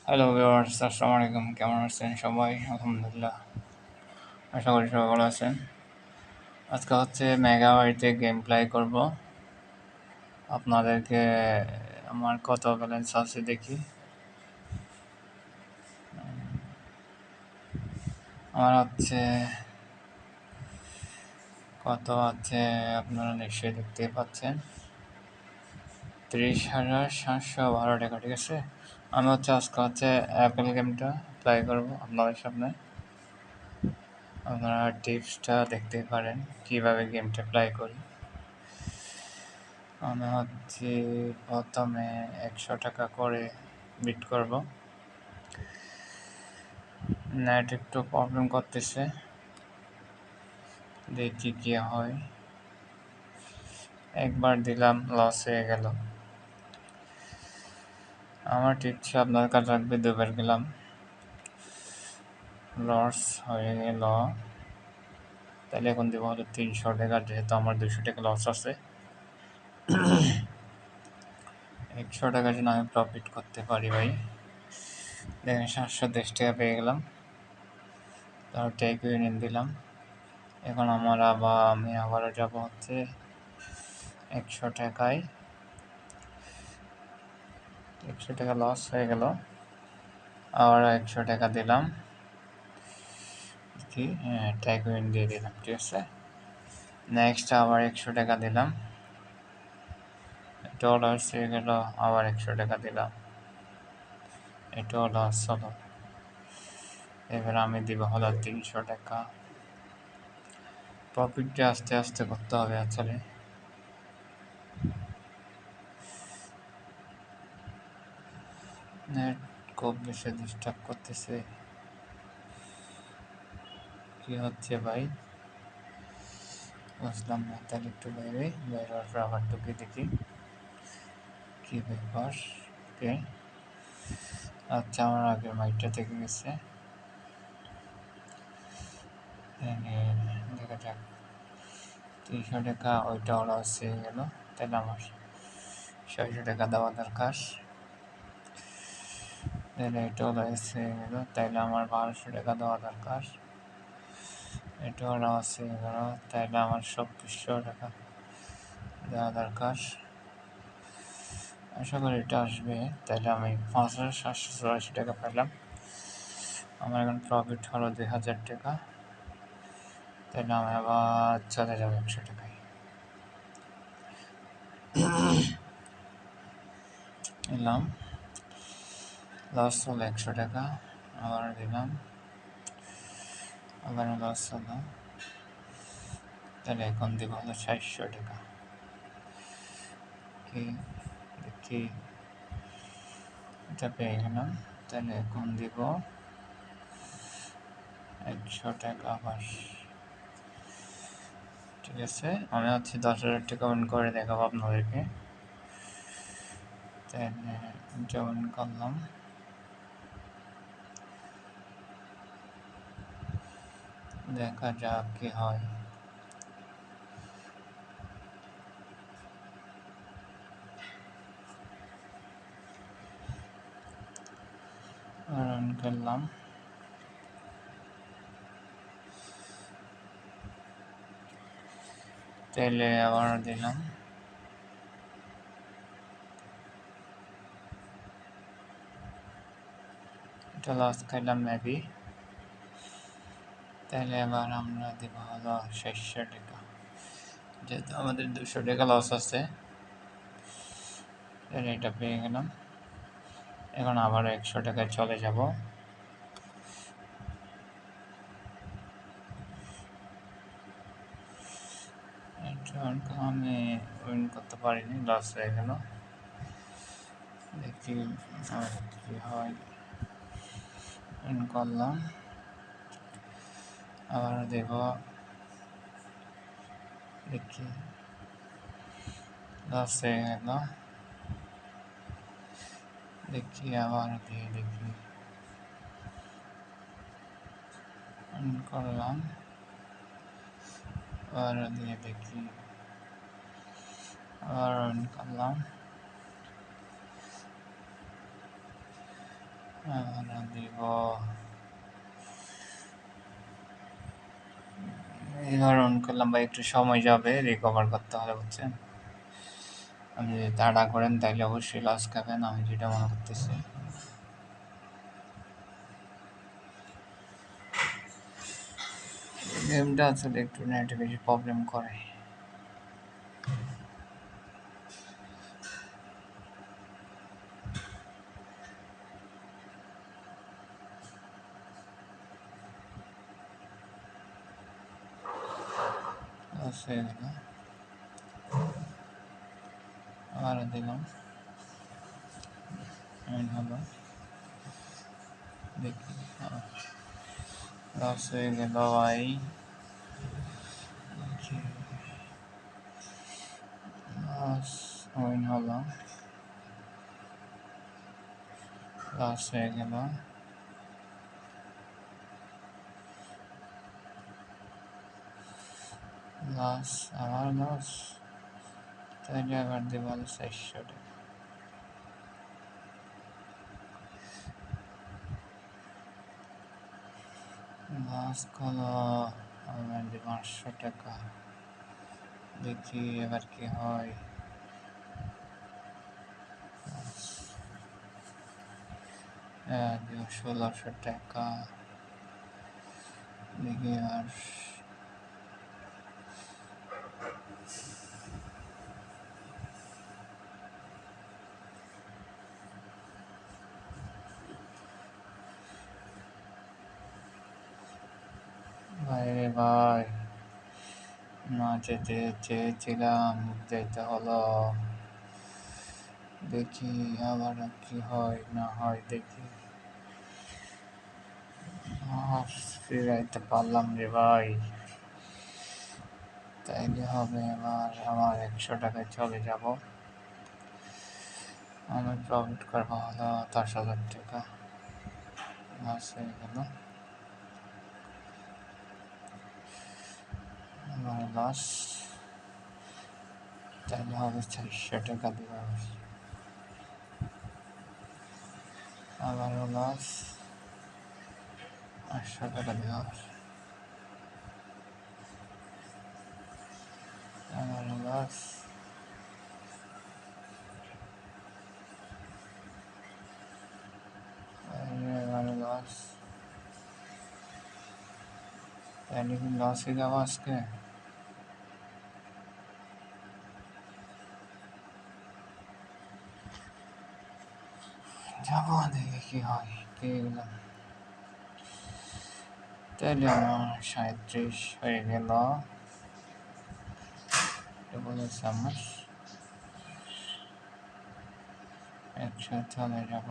Hello viewers, আসসালামু আলাইকুম। কেমন আছেন সবাই? আলহামদুলিল্লাহ, আশা করি সবাই ভালো আছেন। আজকে হচ্ছে মেগাবাইটে গেম প্লে করব। আপনাদেরকে আমার কত ব্যালেন্স আছে দেখি। আমার হচ্ছে কত আছে আপনারা নিশ্চয়ই দেখতেই পাচ্ছেন, 30,712 টাকা। ঠিক আছে, আমি আজকে অ্যাপেল গেমটা প্লে করব আপনাদের সামনে। আপনারা টিপসটা দেখতে পারেন কিভাবে গেমটা প্লে করি। আমি প্রথমে 100 টাকা করে বিট করব। নেট একটু প্রবলেম করতেছে, দেখি কি হয়। একবার দিলাম, লস হয়ে গেল। আমার টিপস আপনার কাছে রাখবে, দুবার গেলাম, লস হয়ে গেল। তাহলে এখন দেবো হলো 300 টাকা, যেহেতু আমার 200 টাকা লস আছে। 100 টাকার জন্য আমি প্রফিট করতে পারি ভাই। দেখেন 710 টাকা পেয়ে গেলাম। তারপর টেক ইউনিয়ন দিলাম। এখন আমি আবারও যাবো 100 টাকায়। 100 টাকা লস হয়ে গেল, আবার 100 টাকা দিলাম। কি টেক ইউনিয়ন দিয়ে দিলাম। ঠিক আছে, নেক্সট আবার 100 টাকা দিলাম, এটাও লস হয়ে গেল। আবার 100 টাকা দিলাম, এটাও লস হলো। এবার আমি দিব হলো 300 টাকা। প্রফিটটা আস্তে আস্তে করতে হবে আসলে। নেট খুব বেশি ডিস্টার্ব করতেছে, কি হচ্ছে ভাই বুঝলাম না। তাহলে একটু বাইরে হওয়ার পর আবার ঢুকে দেখি কি ব্যাপার। ওকে, আচ্ছা, আমার আগের মাইকটা থেকে গেছে। দেখা যাক, 300 টাকা ওইটা লস হয়ে গেল। তাহলে আমার 600 টাকা দেওয়া দরকার। তাহলে এটাও লস হয়ে গেল, তাইলে আমার 1200 টাকা দেওয়া দরকার। এটাও লস হয়ে গেল, তাইলে আমার 2400 টাকা দেওয়া দরকার। আশা করি এটা আসবে। তাহলে আমি 5,784 টাকা পেলাম। আমার এখন প্রফিট হলো 2000 টাকা। তাহলে আমি আবার চলে যাবো 100 টাকায়। এলাম, লস হলো 100 টাকা, আবার দিলাম, আবার লস হলো। তাহলে এখন দিব হলো 700 টাকা। কি দেখি, এটা পেয়ে গেলাম। তাহলে এখন দিব 100 টাকা আবার। ঠিক আছে, আমি 10,000 টাকা অন করে দেখাবো আপনাদেরকে। তাহলে জয়েন করলাম, দেখা যাক কি হয়। রান করলাম, তাহলে আবার দিলাম, এটা লস খাইলাম মেবি। তাহলে এবার আমরা দেবো হলো 600 টাকা, যেহেতু আমাদের 200 টাকা লস আছে। তাহলে এটা পেয়ে গেলাম। এখন আবার 100 টাকায় চলে যাব। আমি উইন করতে পারিনি, লস হয়ে গেল। দেখি কি হয়। উইন করলাম, আবার দেব, দেখি লস হয়ে গেল। দেখি আবার দিয়ে দেখি, উইন করলাম, আবার দিয়ে দেখি, আবার উইন করলাম, আমরা দিব এবার অন করলাম ভাই, একটু সময় যাবে, রিকভার করতে হবে বুঝছেন। আপনি যদি তাড়া করেন তাহলে অবশ্যই লস খাবেন, আমি যেটা মনে করতেছি। গেমটা আসলে একটু নেটে বেশি প্রবলেম করে। লস হয়ে গেল, আবারও দিলাম, এমন হলো, দেখি লস হয়ে গেল ভাই। লস উইন হলো, লস হয়ে গেল, লস, আবার লস, তাহলে আবার দেব 400 টাকা। লস হলো, আমার দেব 800 টাকা। দেখি এবার কি হয়। 1600 টাকা। দেখি আর ভাই ভাই, না যেতে চেয়েছিলাম, যেতে হলো। দেখি আবার কি হয় না হয়, দেখি। ফিরাইতে পারলাম রে ভাই, তাইলে হবে এবার আমার 100 টাকায় চলে যাব। আমি প্রফিট করবো হলো 10,000 টাকা। লস হয়ে গেল, আমার লস, তাহলে হবে 400 টাকা দিব। আবারও লস, 800 টাকা দিব। আবারও লস, আবারও লস, তাহলে কি লসে যাবো আজকে? যাবো, দেখি কি হয়। পেয়ে গেলাম, তাহলে আমার 37 হয়ে গেল। বলেছে আমার 100 চলে যাব।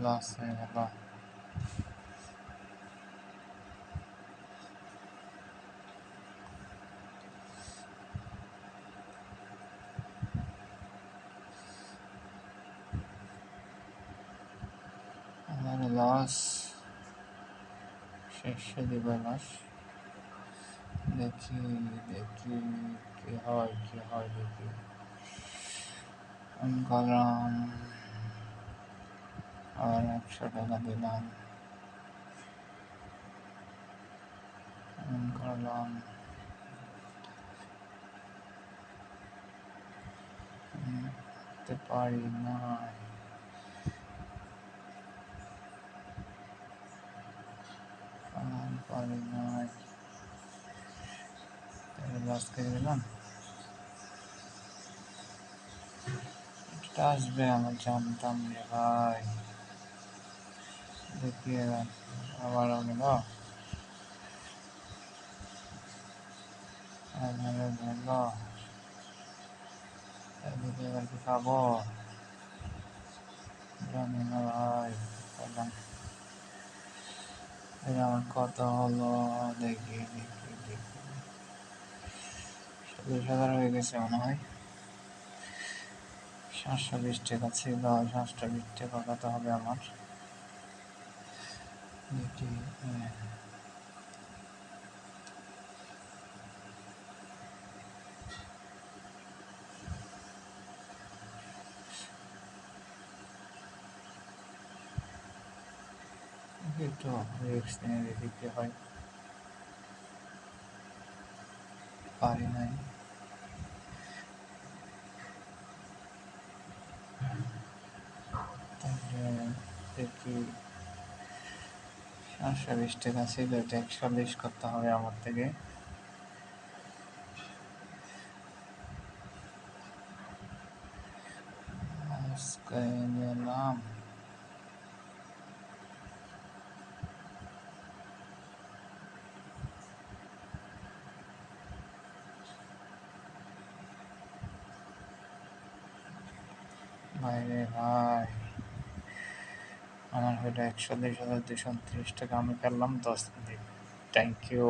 লস হয়ে গেল, আমার লস, শেষে দিব লস। দেখি দেখি কি হয় কি হয়, দেখি। করলাম, আবার 100 টাকা দিলাম, করলাম, পারি না, পারি না, লস করে দিলাম। এটা আসবে আমি জানতাম রে ভাই। দেখি এবার আবার গেল, গেল, এদিকে এবার কি খাবো জানি না ভাই। বললাম এটা আমার কত হলো, দেখি দেখি দেখি, 40,000 হয়ে গেছে মনে হয়। 720 টাকা ছিল, 720 টাকা কত হবে আমার, দেখি। একটু রিস্ক নিয়ে দেখি কি হয়। পারি নাই। তাহলে দেখি 720 টাকা ছিল, এটা 120 করতে হবে আমার থেকে। আজকে গেলাম বাইরে ভাই, আমার হলো 120,229 টাকা, আমি পেলাম 10 মিনিট। Thank you.